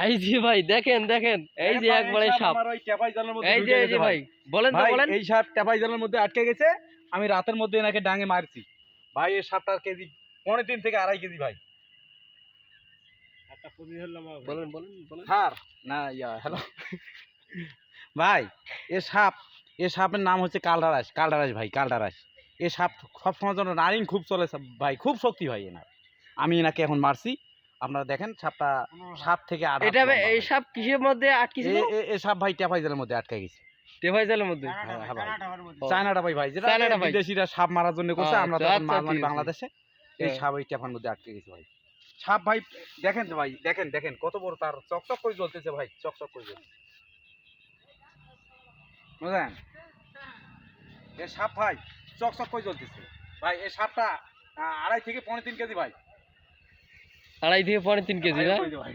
এই যে ভাই দেখেন দেখেন, এই যে একবারে সাপ। আমার ওই টেপাই জালের মধ্যে এই যে এই যে ভাই বলেন তো ভাই বলেন। এই সাপ টেপাই জালের মধ্যে আটকে গেছে। আমি রাতের মধ্যে এনাকে ডাঙে মারছি ভাই। এই সাপটার কেজি 3.5 থেকে 2.5 কেজি ভাই। একটা পুঁজি হলাম বলেন বলেন বলেন। স্যার না হ্যালো ভাই। এ সাপের নাম হচ্ছে কালডারাস। কালডারাস ভাই, কালডারাস। এ সাপ সবসময় জন্য রানিং খুব চলে ভাই, খুব শক্তি ভাই এনার। আমি এনাকে এখন মারছি। আপনারা দেখেন সাপটা 7 থেকে 8 এটা এই সাপ কিসের মধ্যে আটকে ছিল? এ সাপ ভাই টেপাই জালের মধ্যে আটকে গেছে। টেপাই জালের মধ্যে? চায়নাটা ভাই, যেটা চায়নাটা ভাই বিদেশিরা সাপ মারার জন্য করছে, আমরা আচ্ছা, তখন আচ্ছা, মারলাম ঠিক আছে। বাংলাদেশে। এই সাপ এই টেপার মধ্যে আটকে গেছে ভাই। সাপ ভাই দেখেন তো ভাই, দেখেন দেখেন কত বড়, তার চকচক করে জ্বলতেছে ভাই, চকচক করে জ্বলতেছে, বুঝলেন? এই সাপ ভাই চকচক করে জ্বলতেছে ভাই। এই সাপটা 2.5 থেকে 3.5 কেজি ভাই। 2.5 থেকে 3.5 কেজি না? ভাই